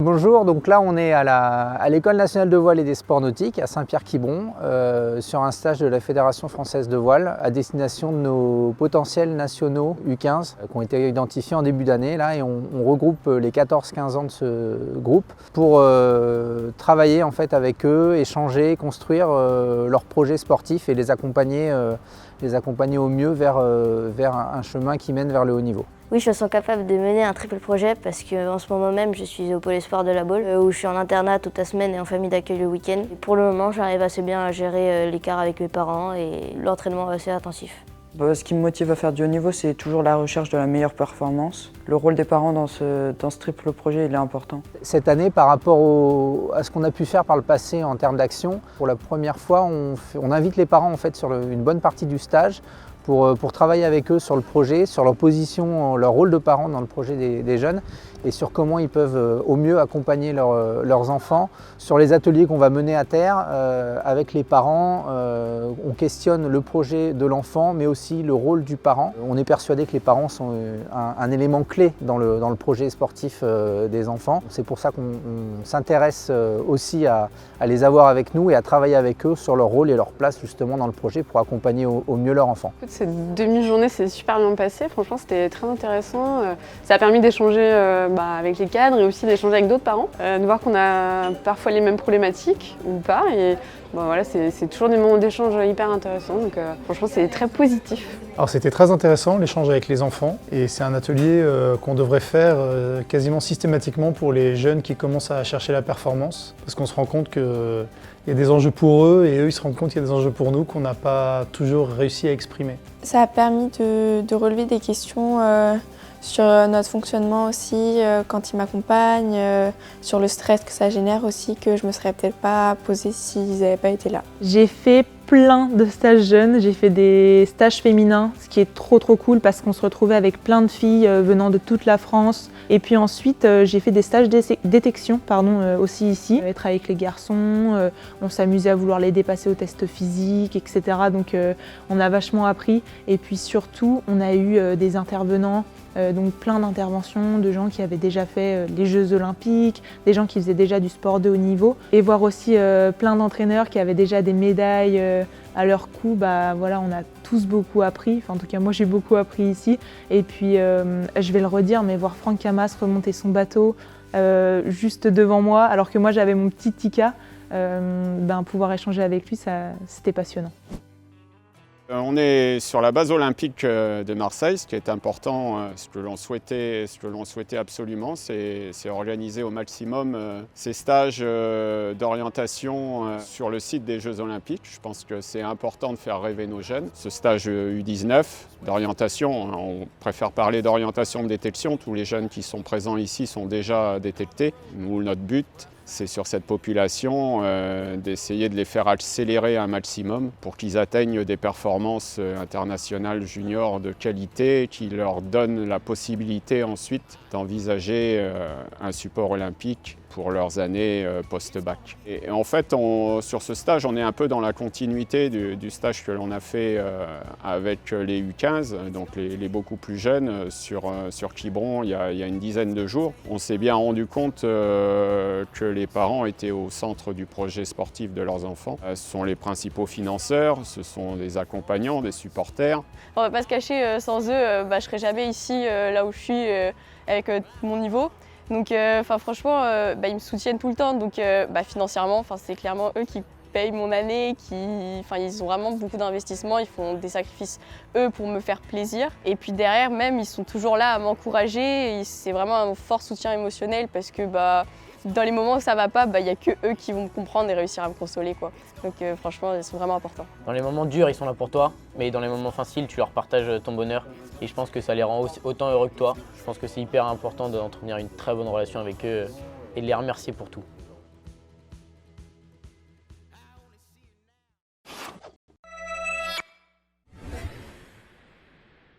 Bonjour, donc là on est à l'École nationale de voile et des sports nautiques à Saint-Pierre-Quiberon sur un stage de la Fédération française de voile à destination de nos potentiels nationaux U15 qui ont été identifiés en début d'année là, et on regroupe les 14-15 ans de ce groupe pour travailler en fait avec eux, échanger, construire leurs projets sportifs et les accompagner au mieux vers un chemin qui mène vers le haut niveau. Oui, je me sens capable de mener un triple projet parce qu'en ce moment même, je suis au pôle espoir de la Baule où je suis en internat toute la semaine et en famille d'accueil le week-end. Et pour le moment, j'arrive assez bien à gérer l'écart avec mes parents et l'entraînement assez intensif. Ce qui me motive à faire du haut niveau, c'est toujours la recherche de la meilleure performance. Le rôle des parents dans ce triple projet, il est important. Cette année, par rapport à ce qu'on a pu faire par le passé en termes d'action, pour la première fois, on invite les parents en fait, sur une bonne partie du stage pour travailler avec eux sur le projet, sur leur position, leur rôle de parents dans le projet des jeunes et sur comment ils peuvent au mieux accompagner leurs enfants. Sur les ateliers qu'on va mener à terre avec les parents, on questionne le projet de l'enfant mais aussi le rôle du parent. On est persuadé que les parents sont un élément clé dans le projet sportif des enfants. C'est pour ça qu'on s'intéresse aussi à les avoir avec nous et à travailler avec eux sur leur rôle et leur place justement dans le projet pour accompagner au mieux leur enfant. Cette demi-journée s'est super bien passée, franchement c'était très intéressant. Ça a permis d'échanger avec les cadres et aussi d'échanger avec d'autres parents, de voir qu'on a parfois les mêmes problématiques ou pas. Et voilà, c'est toujours des moments d'échange hyper intéressants, donc franchement c'est très positif. Alors c'était très intéressant l'échange avec les enfants et c'est un atelier qu'on devrait faire quasiment systématiquement pour les jeunes qui commencent à chercher la performance parce qu'on se rend compte qu'il y a des enjeux pour eux et eux ils se rendent compte qu'il y a des enjeux pour nous qu'on n'a pas toujours réussi à exprimer. Ça a permis de relever des questions sur notre fonctionnement aussi quand ils m'accompagnent, sur le stress que ça génère aussi que je me serais peut-être pas posé s'ils n'avaient pas été là. J'ai fait plein de stages jeunes, j'ai fait des stages féminins, ce qui est trop cool parce qu'on se retrouvait avec plein de filles venant de toute la France. Et puis ensuite j'ai fait des stages détection aussi ici. Être avec les garçons, on s'amusait à vouloir les dépasser aux tests physiques, etc. Donc on a vachement appris. Et puis surtout on a eu des intervenants, donc plein d'interventions de gens qui avaient déjà fait les Jeux Olympiques, des gens qui faisaient déjà du sport de haut niveau. Et voir aussi plein d'entraîneurs qui avaient déjà des médailles à leur cou, voilà, on a tous beaucoup appris, enfin en tout cas moi j'ai beaucoup appris ici. Et puis je vais le redire, mais voir Franck Camas remonter son bateau juste devant moi, alors que moi j'avais mon petit Tika, pouvoir échanger avec lui, c'était passionnant. On est sur la base olympique de Marseille, ce qui est important, ce que l'on souhaitait absolument, c'est organiser au maximum ces stages d'orientation sur le site des Jeux Olympiques. Je pense que c'est important de faire rêver nos jeunes. Ce stage U19 d'orientation, on préfère parler d'orientation de détection, tous les jeunes qui sont présents ici sont déjà détectés. Nous, notre but, c'est sur cette population d'essayer de les faire accélérer un maximum pour qu'ils atteignent des performances internationales juniors de qualité qui leur donnent la possibilité ensuite d'envisager un support olympique pour leurs années post-bac. Et en fait, sur ce stage, on est un peu dans la continuité du stage que l'on a fait avec les U15, donc les beaucoup plus jeunes, sur Quiberon il y a une dizaine de jours. On s'est bien rendu compte que les parents étaient au centre du projet sportif de leurs enfants. Ce sont les principaux financeurs, ce sont des accompagnants, des supporters. On va pas se cacher, sans eux, je serais jamais ici, là où je suis, avec mon niveau. Donc franchement, ils me soutiennent tout le temps, donc financièrement, c'est clairement eux qui payent mon année, ils ont vraiment beaucoup d'investissements, ils font des sacrifices eux pour me faire plaisir. Et puis derrière même, ils sont toujours là à m'encourager, c'est vraiment un fort soutien émotionnel parce que dans les moments où ça va pas, il n'y a que eux qui vont me comprendre et réussir à me consoler, quoi. Donc franchement, ils sont vraiment importants. Dans les moments durs, ils sont là pour toi, mais dans les moments faciles, tu leur partages ton bonheur. Et je pense que ça les rend autant heureux que toi. Je pense que c'est hyper important d'entretenir une très bonne relation avec eux et de les remercier pour tout.